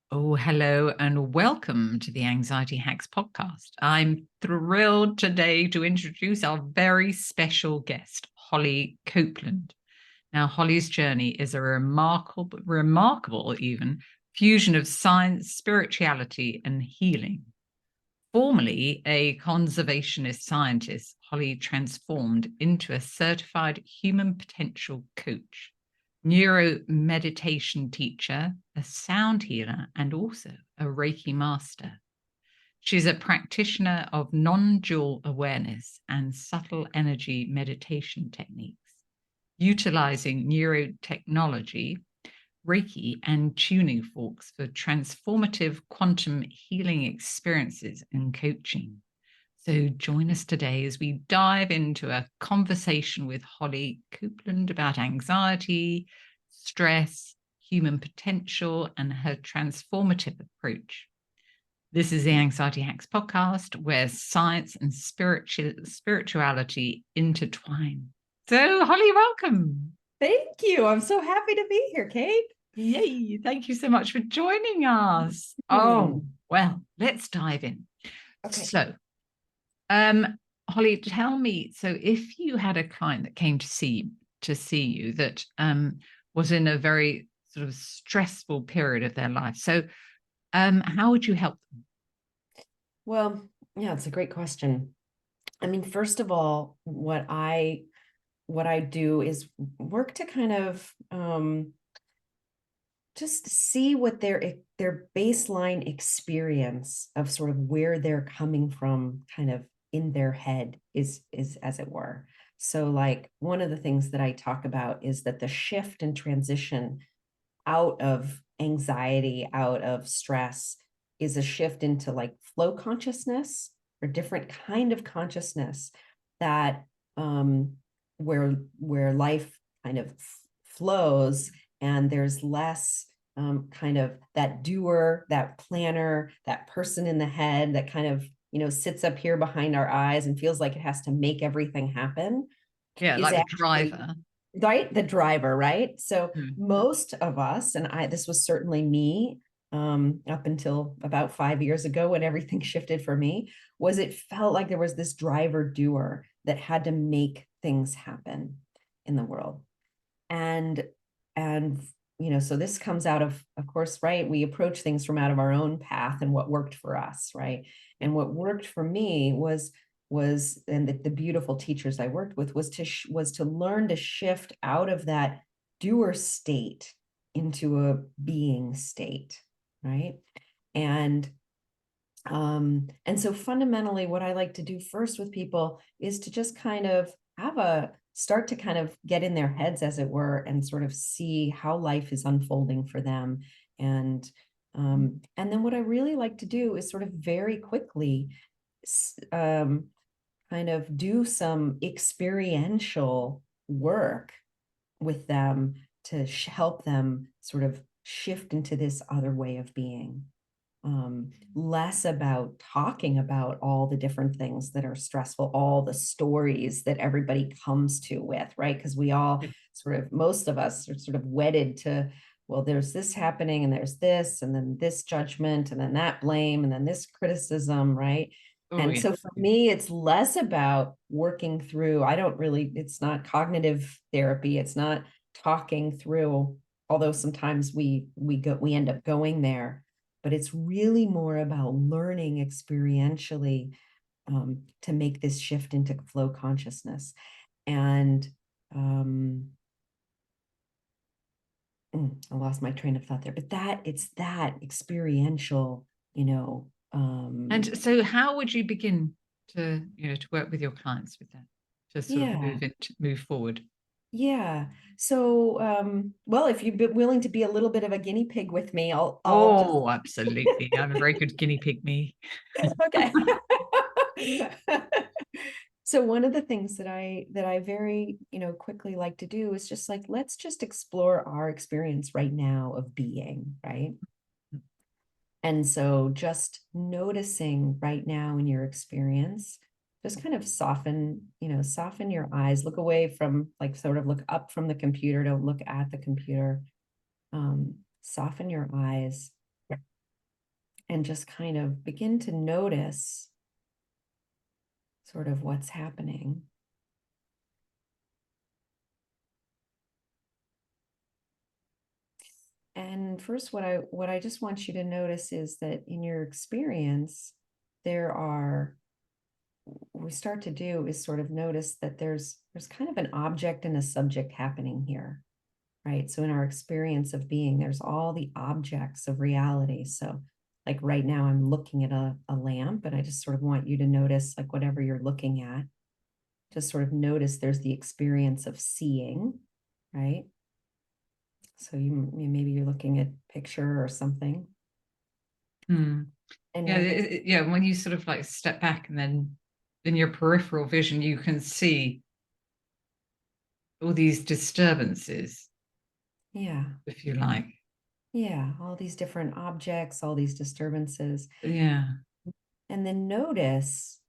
Oh, hello and welcome to the Anxiety Hacks podcast. I'm thrilled today to introduce our very special guest, Holly Copeland. Now, Holly's journey is a remarkable even fusion of science, spirituality, and healing. Formerly a conservationist scientist, Holly transformed into a certified human potential coach, NeuroMeditation teacher, a sound healer, and also a Reiki master. She's a practitioner of non dual awareness and subtle energy meditation techniques, utilizing neurotechnology, Reiki, and tuning forks for transformative quantum healing experiences and coaching. So join us today as we dive into a conversation with Holly Copeland about anxiety, stress, human potential, and her transformative approach. This is the Anxiety Hacks podcast, where science and spirituality intertwine. So, Holly, welcome. Thank you. I'm so happy to be here, Kate. Yay. Thank you so much for joining us. Oh, well, let's dive in. Okay. So, Holly, tell me, so if you had a client that came to see you that was in a very sort of stressful period of their life, so how would you help them? Well, yeah, it's a great question. I mean, first of all, what I do is work to kind of just see what their baseline experience of sort of where they're coming from kind of in their head is as it were. So like one of the things that I talk about is that the shift and transition out of anxiety, out of stress, is a shift into like flow consciousness or different kind of consciousness that where life kind of flows and there's less kind of that doer, that planner, that person in the head that kind of sits up here behind our eyes and feels like it has to make everything happen. Yeah, Is like the actually driver. right, the driver, right? So Mm. most of us, and this was certainly me, up until about 5 years ago when everything shifted for me, was it felt like there was this driver doer that had to make things happen in the world. And so this comes out of course, right? We approach things from out of our own path and what worked for us, right? And what worked for me was and the beautiful teachers I worked with was to learn to shift out of that doer state into a being state, right? And and so fundamentally what I like to do first with people is to just kind of start to kind of get in their heads, as it were, and sort of see how life is unfolding for them. And then what I really like to do is sort of very quickly kind of do some experiential work with them to help them sort of shift into this other way of being. Less about talking about all the different things that are stressful, all the stories that everybody comes to with, right? Because we all most of us are sort of wedded to, well, there's this happening and there's this, and then this judgment, and then that blame, and then this criticism, right? Oh, And yeah. so for me, it's less about working through, it's not cognitive therapy. It's not talking through, although sometimes we end up going there, but it's really more about learning experientially to make this shift into flow consciousness. And I lost my train of thought there, but it's that experiential, And so how would you begin to work with your clients with that, to sort of yeah. move forward? Yeah. So, well, if you'd be willing to be a little bit of a guinea pig with me, I'll just. Oh, absolutely. I'm a very good guinea pig, me. Okay. So one of the things that I very, quickly like to do is just like, let's just explore our experience right now of being, right? And so just noticing right now in your experience, just kind of soften your eyes, look away from, like, sort of look up from the computer, don't look at the computer. Soften your eyes and just kind of begin to notice sort of what's happening. And first, what I just want you to notice is that in your experience, we start to do is sort of notice that there's kind of an object and a subject happening here, right? So in our experience of being, there's all the objects of reality. So like right now, I'm looking at a lamp, and I just sort of want you to notice, like, whatever you're looking at, just sort of notice there's the experience of seeing, right? So maybe you're looking at a picture or something. And yeah, when you sort of like step back, and then in your peripheral vision, you can see all these disturbances. Yeah. If you like. Yeah, all these different objects, all these disturbances. Yeah. And then notice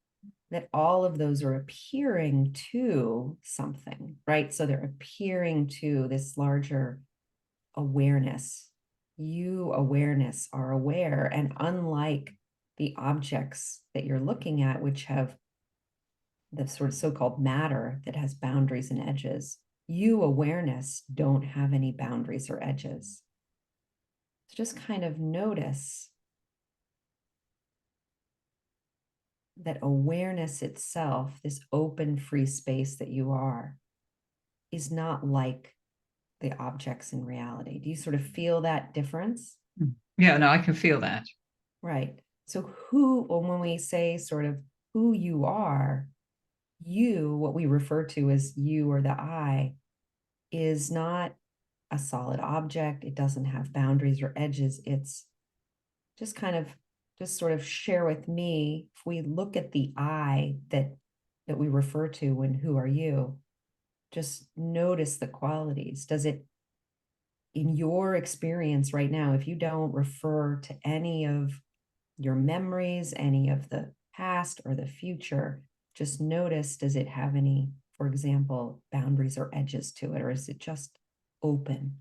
that all of those are appearing to something, right? So they're appearing to this larger awareness. You, awareness, are aware. And unlike the objects that you're looking at, which have the sort of so-called matter that has boundaries and edges, you, awareness, don't have any boundaries or edges. So just kind of notice that awareness itself, this open, free space that you are, is not like the objects in reality. Do you sort of feel that difference? Yeah, no, I can feel that. Right. So when we say sort of who you are, you, what we refer to as you or the I, is not a solid object. It doesn't have boundaries or edges. It's just kind of, just sort of share with me, if we look at the I that we refer to when who are you, just notice the qualities. Does it, in your experience right now, if you don't refer to any of your memories, any of the past or the future, just notice, does it have any, for example, boundaries or edges to it, or is it just open?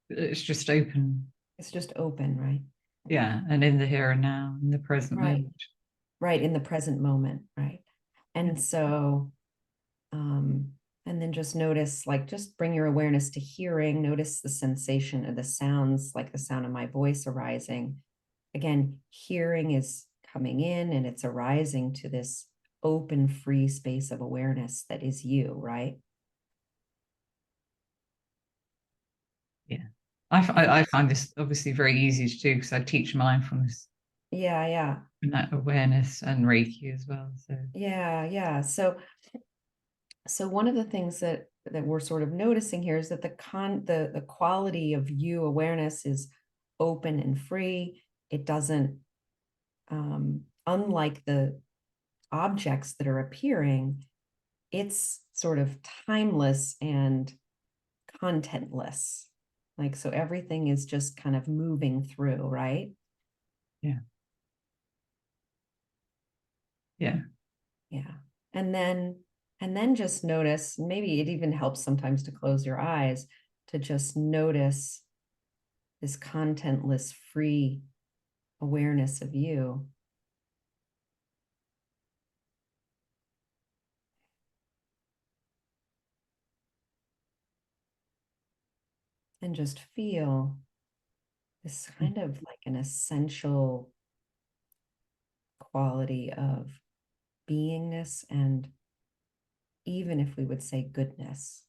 It's just open. It's just open, right? Yeah, and in the here and now, in the present Right. moment. Right, in the present moment, right? And so, and then just notice, like, just bring your awareness to hearing, notice the sensation of the sounds, like the sound of my voice arising. Again, hearing is coming in and it's arising to this open, free space of awareness that is you, right? Yeah. I find this obviously very easy to do because I teach mindfulness Yeah, yeah. and that awareness and Reiki as well. So Yeah, yeah. So one of the things that we're sort of noticing here is that the quality of you awareness is open and free. It doesn't, unlike the objects that are appearing, it's sort of timeless and contentless. Like, so everything is just kind of moving through, right? yeah. Yeah. Yeah. And then just notice, maybe it even helps sometimes to close your eyes, to just notice this contentless, free awareness of you. And just feel this kind of like an essential quality of beingness, and even if we would say goodness,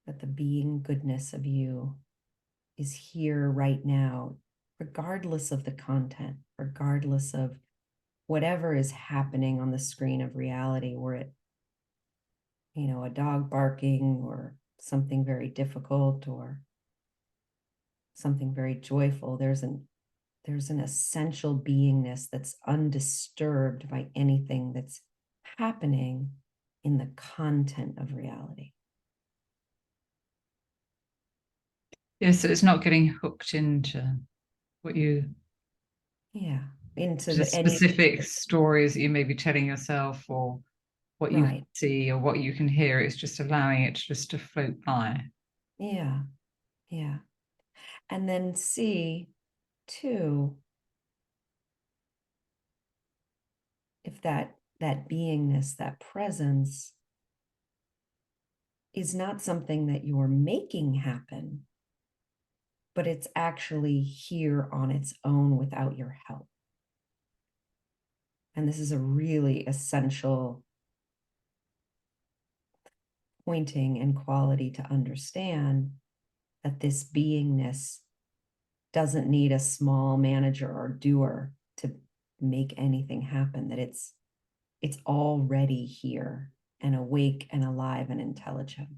that the being goodness of you is here right now, regardless of the content, regardless of whatever is happening on the screen of reality, were it, a dog barking or something very difficult or something very joyful. There's an essential beingness that's undisturbed by anything that's happening in the content of reality. Yeah, so it's not getting hooked into what you Yeah, into to any. specific stories that you may be telling yourself, or what you can see or what you can hear. It's just allowing it just to float by. Yeah. Yeah. And then see too, if that beingness, that presence is not something that you're making happen, but it's actually here on its own without your help. And this is a really essential pointing and quality to understand, that this beingness doesn't need a small manager or doer to make anything happen, that it's already here and awake and alive and intelligent.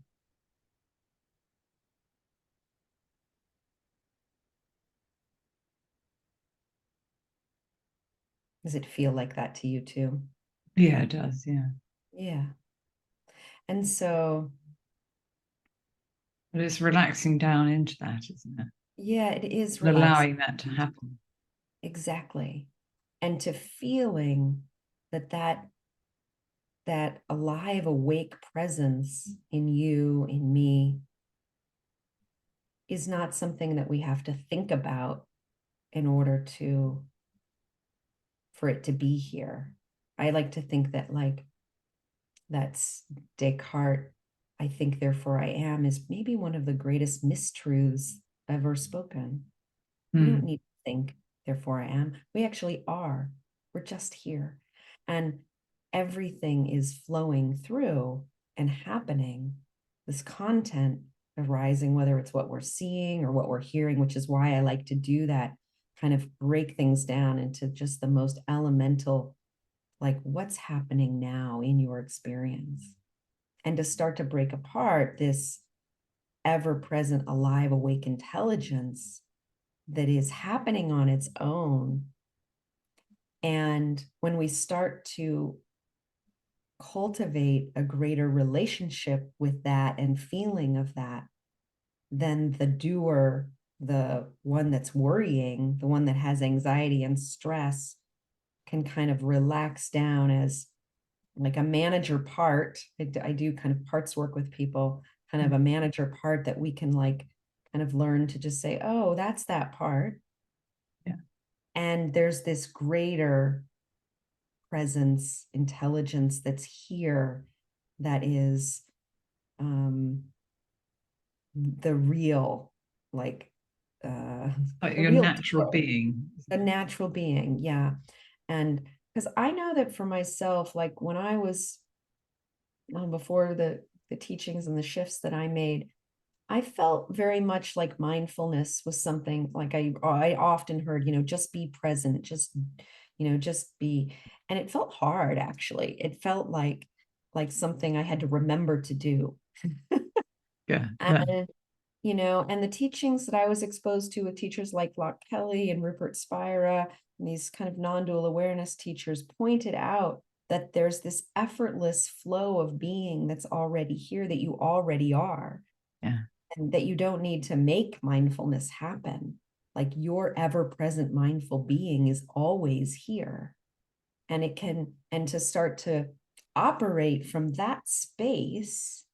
Does it feel like that to you too? Yeah, it does. Yeah. Yeah. And so, but it's relaxing down into that, isn't it? yeah, it is And relaxing. allowing that to happen. Exactly. And to feeling that alive, awake presence in you, in me, is not something that we have to think about in order for it to be here. I like to think that, like, that's Descartes, I think, therefore I am, is maybe one of the greatest mistruths ever spoken. We don't need to think, therefore I am. We actually are. We're just here. And everything is flowing through and happening. This content arising, whether it's what we're seeing or what we're hearing, which is why I like to do that, kind of break things down into just the most elemental, like what's happening now in your experience. And to start to break apart this ever-present, alive, awake intelligence that is happening on its own. And when we start to cultivate a greater relationship with that and feeling of that, then the doer, the one that's worrying, the one that has anxiety and stress, can kind of relax down as like a manager part. I do kind of parts work with people, kind of a manager part that we can like kind of learn to just say, oh, that's that part. Yeah. And there's this greater presence, intelligence that's here, that is the real, like Like the your real natural being. a natural being. Yeah. And because I know that for myself, like when I was before the teachings and the shifts that I made, I felt very much like mindfulness was something like I often heard, just be present, just be. And it felt hard, actually. It felt like something I had to remember to do. Yeah. And and the teachings that I was exposed to with teachers like Locke Kelly and Rupert Spira, and these kind of non-dual awareness teachers, pointed out that there's this effortless flow of being that's already here, that you already are. Yeah. And that you don't need to make mindfulness happen. Like your ever-present mindful being is always here. And to start to operate from that space,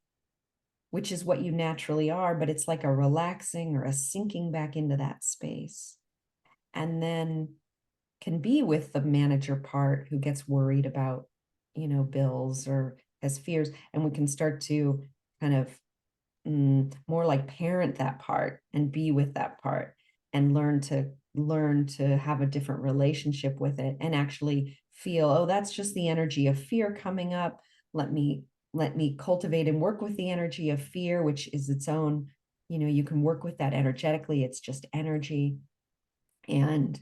which is what you naturally are, but it's like a relaxing or a sinking back into that space. And then can be with the manager part who gets worried about, bills or has fears. And we can start to kind of more like parent that part and be with that part and learn to have a different relationship with it, and actually feel, oh, that's just the energy of fear coming up. Let me cultivate and work with the energy of fear, which is its own, you can work with that energetically. It's just energy. And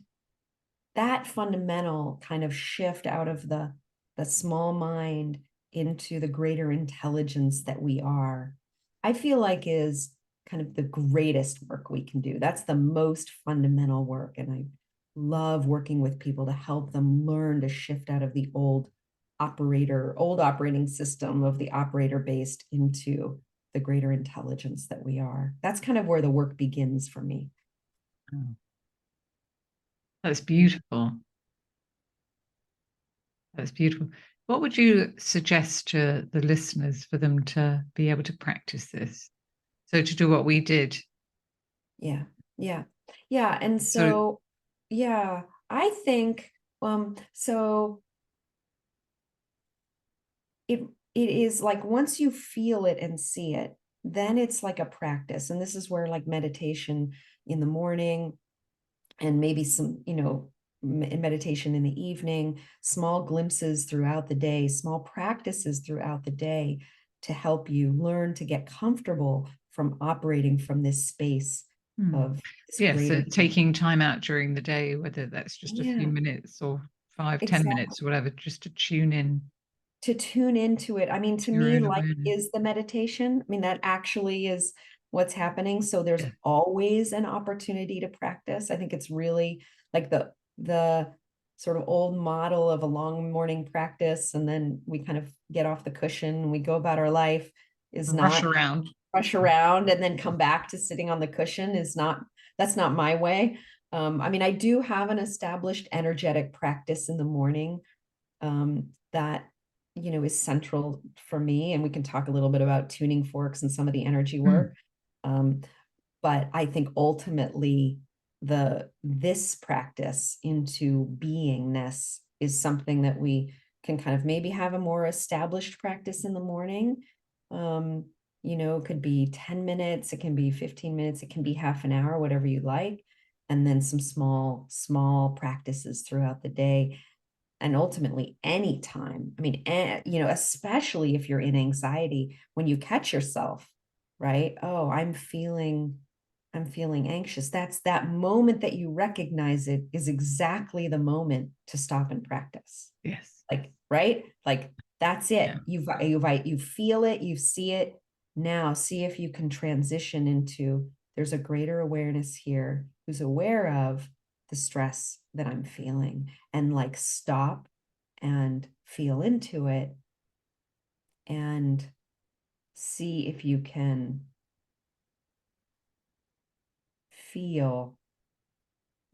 that fundamental kind of shift out of the small mind into the greater intelligence that we are, I feel like is kind of the greatest work we can do. That's the most fundamental work. And I love working with people to help them learn to shift out of the old operating system of the operator based into the greater intelligence that we are. That's kind of where the work begins for me. Oh. That's beautiful. That's beautiful. What would you suggest to the listeners for them to be able to practice this? So to do what we did. Yeah. Yeah. Yeah. And So so, yeah, I think, so it it is like once you feel it and see it, then it's like a practice. And this is where like meditation in the morning and maybe some, meditation in the evening, small glimpses throughout the day, small practices throughout the day to help you learn to get comfortable from operating from this space of this yeah, so greater. taking time out during the day, whether that's just a few Yeah, minutes or 5, 10 exactly. minutes or whatever, just to tune in To tune into it. I mean, to to your me, own life awareness. is the meditation. I mean, that actually is what's happening. So there's Yeah. always an opportunity to practice. I think it's really like the sort of old model of a long morning practice, and then we kind of get off the cushion and we go about our life is Rush not around. rush around and then come back to sitting on the cushion is not, that's not my way. I mean, I do have an established energetic practice in the morning that is central for me, and we can talk a little bit about tuning forks and some of the energy Mm. work. um, but I think ultimately this practice into beingness is something that we can kind of maybe have a more established practice in the morning. um, it could be 10 minutes, it can be 15 minutes, it can be half an hour, whatever you like, and then some small practices throughout the day, and ultimately anytime. I mean, especially if you're in anxiety, when you catch yourself, right? Oh, I'm feeling anxious. That's that moment that you recognize it is exactly the moment to stop and practice. Yes. Like, right? Like that's it. Yeah. You feel it, you see it. Now see if you can transition into there's a greater awareness here who's aware of the stress that I'm feeling, and like stop and feel into it and see if you can feel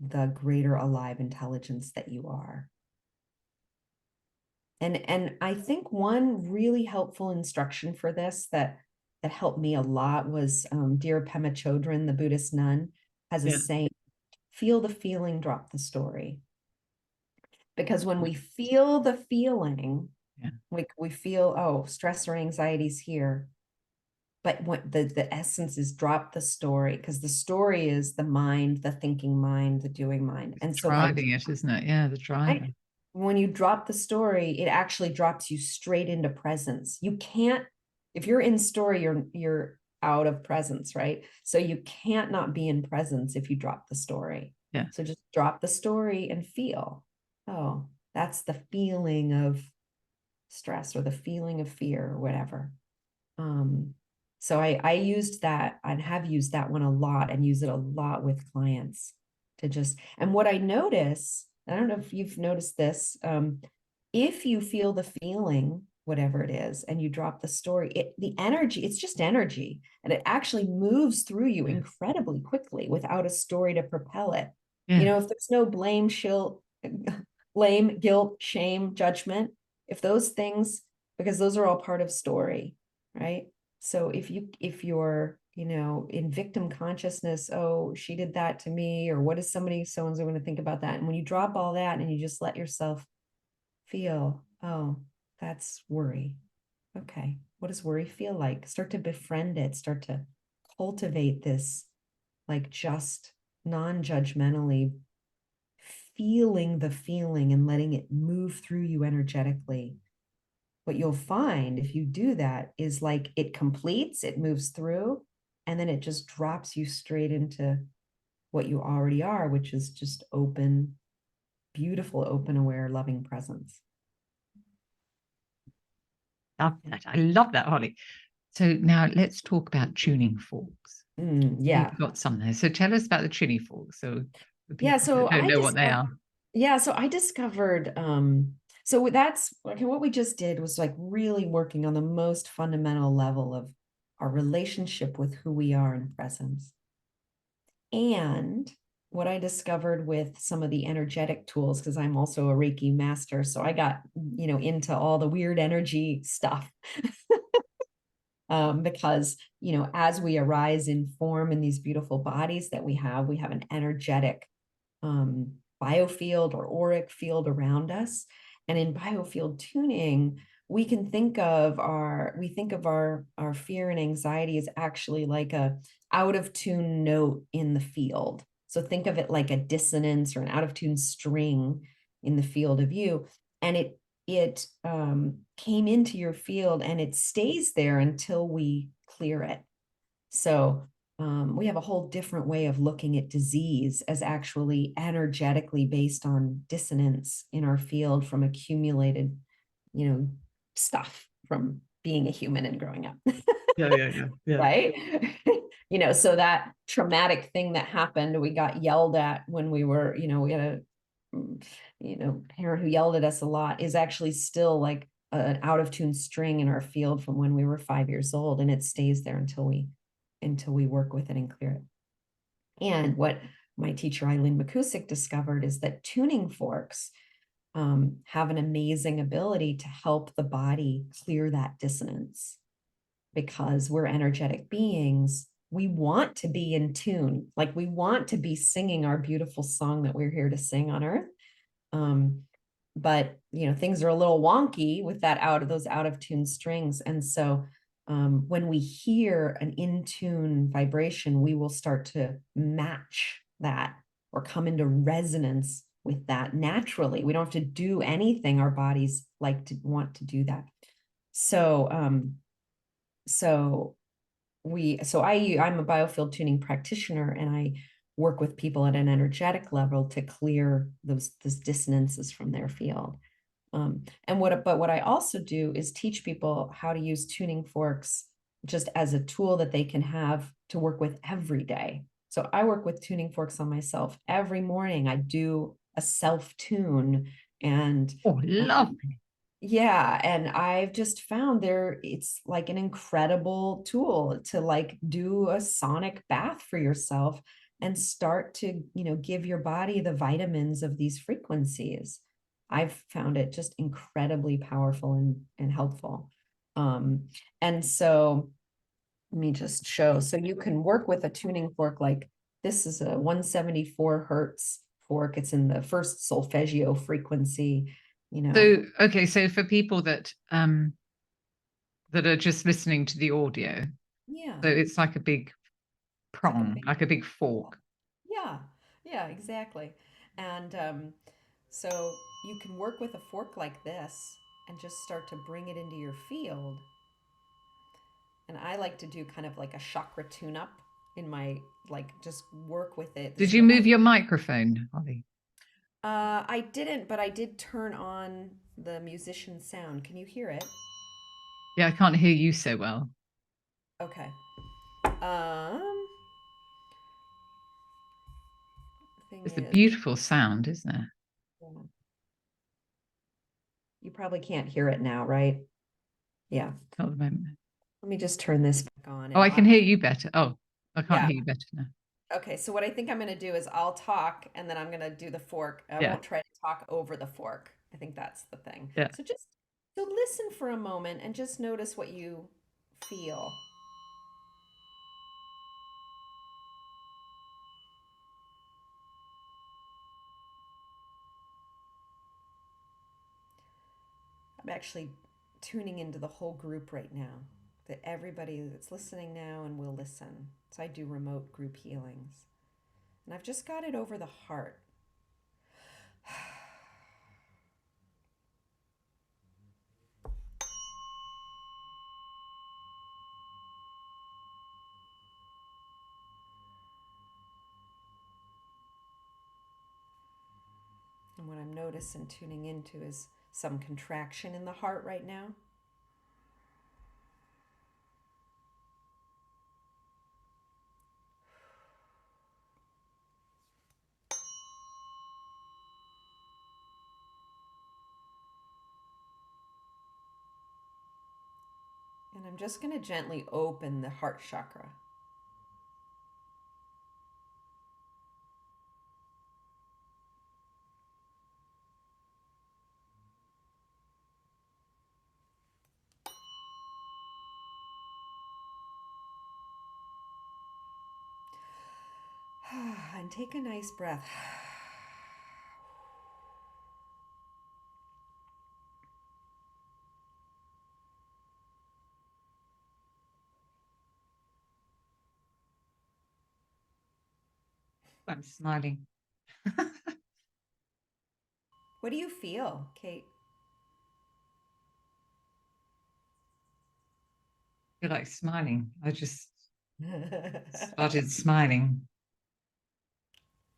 the greater alive intelligence that you are. And I think one really helpful instruction for this that helped me a lot was dear Pema Chodron, the Buddhist nun, has a Yeah. saying: feel the feeling, drop the story. Because when we feel the feeling, Yeah. we feel, oh, stress or anxiety is here, but what the essence is, drop the story, because the story is the mind, the thinking mind, the doing mind. And so by Driving it, isn't it? Yeah, the driver. when you drop the story, it actually drops you straight into presence. You can't, if you're in story, you're out of presence, right? So you can't not be in presence if you drop the story. Yeah. So just drop the story and feel, oh, that's the feeling of stress or the feeling of fear or whatever. So I used that and have used that one a lot and use it a lot with clients to just, and what I notice, I don't know if you've noticed this, if you feel the feeling, whatever it is, and you drop the story, the energy, it's just energy, and it actually moves through you Yeah. incredibly quickly without a story to propel it. Yeah. If there's no blame, guilt, shame, judgment, if those things, because those are all part of story, right? So if you're in victim consciousness, oh, she did that to me, or what is somebody so and so going to think about that, and when you drop all that and you just let yourself feel, oh, that's worry. Okay, what does worry feel like? Start to befriend it, start to cultivate this, like, just non-judgmentally feeling the feeling and letting it move through you energetically. What you'll find if you do that is like it completes, it moves through, and then it just drops you straight into what you already are, which is just open, beautiful, open, aware, loving presence. Love that. I love that, Holly. So now let's talk about tuning forks. You've Yeah. got some there. So tell us about the tuning forks. So the Yeah. people that So don't I know what they discovered, are. yeah. So I discovered, so that's okay. What we just did was like really working on the most fundamental level of our relationship with who we are in presence. And what I discovered with some of the energetic tools, because I'm also a Reiki master, so I got, into all the weird energy stuff. Because, as we arise in form in these beautiful bodies that we have an energetic biofield or auric field around us. And in biofield tuning, we can think of our fear and anxiety as actually like a out of tune note in the field. So think of it like a dissonance or an out of tune string in the field of you. And it came into your field and it stays there until we clear it. So we have a whole different way of looking at disease as actually energetically based on dissonance in our field from accumulated, stuff from being a human and growing up. Yeah. Right. So that traumatic thing that happened, we got yelled at when we were, we had a parent who yelled at us a lot, is actually still like an out of tune string in our field from when we were 5 years old, and it stays there until we work with it and clear it. And what my teacher Eileen McCusick discovered is that tuning forks have an amazing ability to help the body clear that dissonance, because we're energetic beings. We want to be in tune, like we want to be singing our beautiful song that we're here to sing on earth. But things are a little wonky with those out of tune strings. And so when we hear an in tune vibration, we will start to match that or come into resonance with that naturally. We don't have to do anything. Our bodies want to do that. So I'm a biofield tuning practitioner, and I work with people at an energetic level to clear those dissonances from their field. But what I also do is teach people how to use tuning forks just as a tool that they can have to work with every day. So I work with tuning forks on myself every morning. I do a self tune, and Lovely. yeah, and I've just found it's like an incredible tool to like do a sonic bath for yourself and start to, give your body the vitamins of these frequencies. I've found it just incredibly powerful and helpful. And so let me just show. So you can work with a tuning fork like this is a 174 hertz fork. It's in the first solfeggio frequency. So for people that are just listening to the audio, Yeah. so it's like a big prong, like a big fork. Yeah, exactly. And so you can work with a fork like this and just start to bring it into your field. And I like to do kind of like a chakra tune up in my, like, just work with it. This Did is you what move your microphone, Holly? I didn't, but I did turn on the musician sound. Can you hear it? Yeah, I can't hear you so well. Okay. Thing It's a is, beautiful sound, isn't it? you probably can't hear it now, right? Yeah. Not the moment. Let me just turn this back on. Oh, And I can hear you better. Oh, I can't yeah. hear you better now. Okay, so what I think I'm going to do is I'll talk and then I'm going to do the fork. I Yeah, won't try to talk over the fork. I think that's the thing. yeah. So listen for a moment and just notice what you feel. I'm actually tuning into the whole group right now, that everybody that's listening now and will listen. So I do remote group healings. And I've just got it over the heart. And what I'm noticing tuning into is some contraction in the heart right now. And I'm just going to gently open the heart chakra. And take a nice breath. I'm smiling. What do you feel, Kate? I feel like smiling. I just started smiling.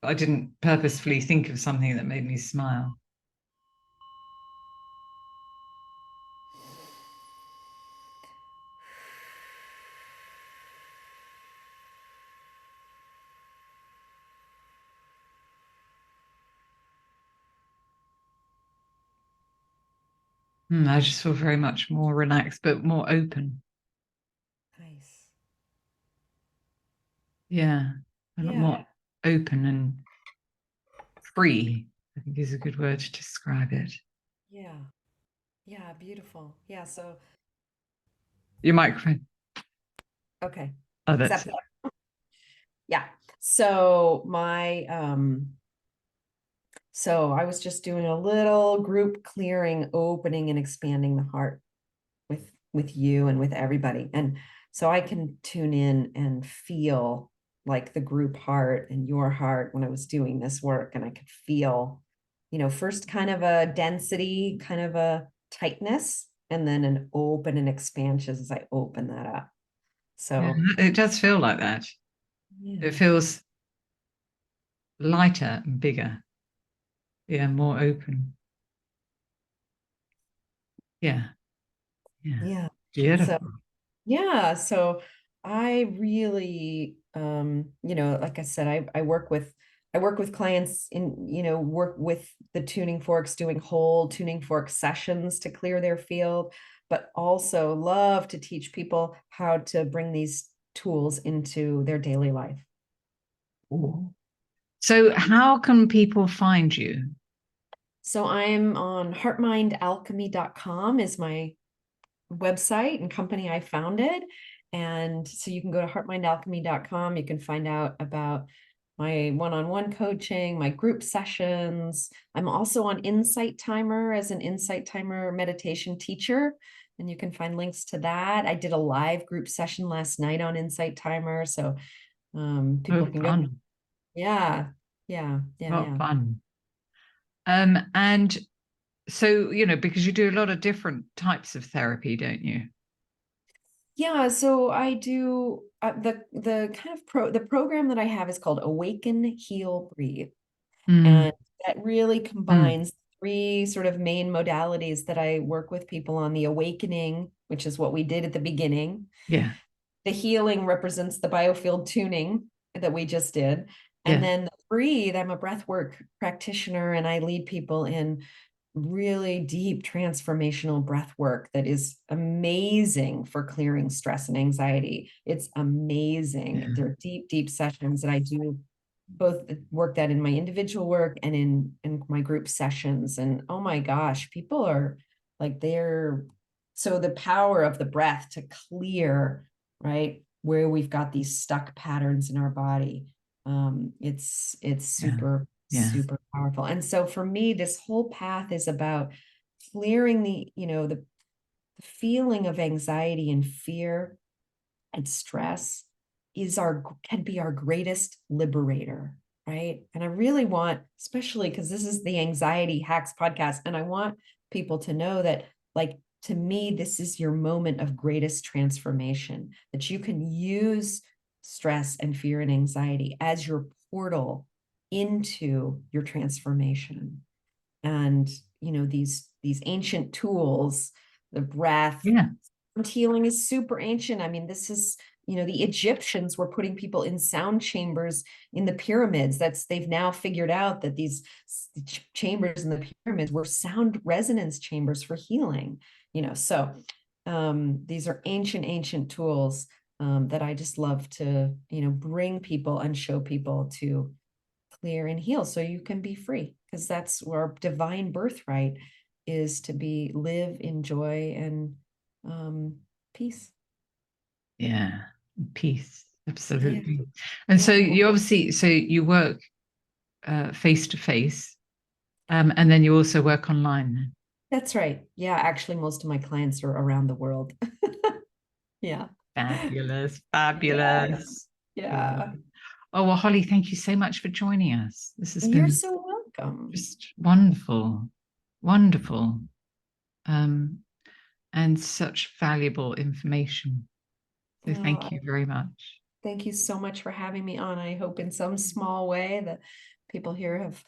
I didn't purposefully think of something that made me smile. I just feel very much more relaxed, but more open. Nice. Yeah, a lot Yeah. more open and free, I think is a good word to describe it. Yeah. Yeah. Beautiful. Yeah. So, Your microphone. okay. Oh, Is that's that it. Yeah. So so I was just doing a little group clearing, opening and expanding the heart with you and with everybody. And so I can tune in and feel like the group heart and your heart when I was doing this work. And I could feel, first kind of a density, kind of a tightness, and then an open and expansion as I open that up. Yeah, So it does feel like that. It yeah. feels lighter and bigger. Yeah, more open. Yeah, yeah. Yeah. So Beautiful. yeah, so I really like I said, I work with clients in, work with the tuning forks, doing whole tuning fork sessions to clear their field, but also love to teach people how to bring these tools into their daily life. Ooh. So, how can people find you? So I'm on heartmindalchemy.com is my website and company I founded. And so you can go to heartmindalchemy.com. You can find out about my one-on-one coaching, my group sessions. I'm also on Insight Timer as an Insight Timer meditation teacher. And you can find links to that. I did a live group session last night on Insight Timer. So Oh, people can go. fun. Yeah, yeah, yeah, What yeah. fun. And so, because you do a lot of different types of therapy, don't you? Yeah, so I do the kind of the program that I have is called Awaken, Heal, Breathe. Mm, And that really mm, combines three sort of main modalities that I work with people on: the awakening, which is what we did at the beginning. yeah, The healing represents the biofield tuning that we just did. And yeah, then the breathe, I'm a breathwork practitioner and I lead people in really deep transformational breath work that is amazing for clearing stress and anxiety. It's amazing. yeah, They're deep, deep sessions that I do both work that in my individual work and in my group sessions. And oh my gosh, people are like they're so the power of the breath to clear, right, where we've got these stuck patterns in our body. It's yeah, super, yeah, super powerful. And so for me, this whole path is about clearing the feeling of anxiety and fear and stress can be our greatest liberator, right? And I really want, especially because this is the Anxiety Hacks podcast, and I want people to know that, like, to me, this is your moment of greatest transformation, that you can use stress and fear and anxiety as your portal into your transformation. And these ancient tools, the breath, yeah, healing is super ancient. I mean, this is, the Egyptians were putting people in sound chambers in the pyramids. They've now figured out that these chambers in the pyramids were sound resonance chambers for healing, so these are ancient tools that I just love to, bring people and show people to clear and heal so you can be free, because that's our divine birthright, is to live in joy and peace. yeah. Peace. Absolutely. Yeah. And so Yeah. you obviously, so you work face to face, and then you also work online. That's right. Yeah, actually, most of my clients are around the world. Yeah. Fabulous, Yeah. fabulous. Yeah. Good. Oh, well, Holly, thank you so much for joining us. This has You're been so welcome. just wonderful, wonderful, um, and such valuable information. So thank Oh, you very much. thank you so much for having me on. I hope in some small way that people here have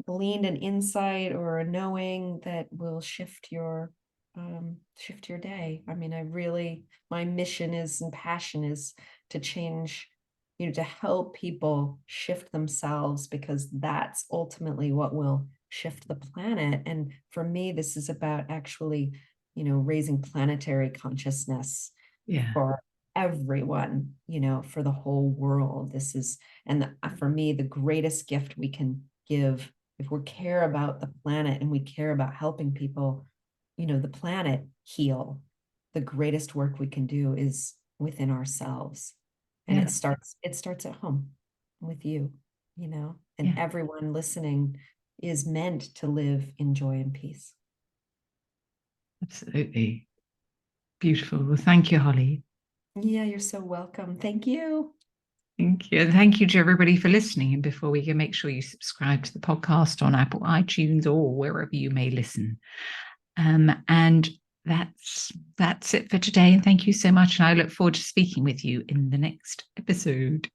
gleaned an insight or a knowing that will shift your day. I mean, my mission is and passion is to change, to help people shift themselves, because that's ultimately what will shift the planet. And for me, this is about actually, raising planetary consciousness Yeah, for everyone, for the whole world. For me, the greatest gift we can give, if we care about the planet and we care about helping people, the planet heal, the greatest work we can do is within ourselves. And yeah, it starts at home with you, and yeah, everyone listening is meant to live in joy and peace. absolutely. Beautiful. Well, thank you, Holly. Yeah, you're so welcome. Thank you. Thank you. And thank you to everybody for listening. And before we go, make sure you subscribe to the podcast on Apple iTunes or wherever you may listen. And that's it for today. And thank you so much. And I look forward to speaking with you in the next episode.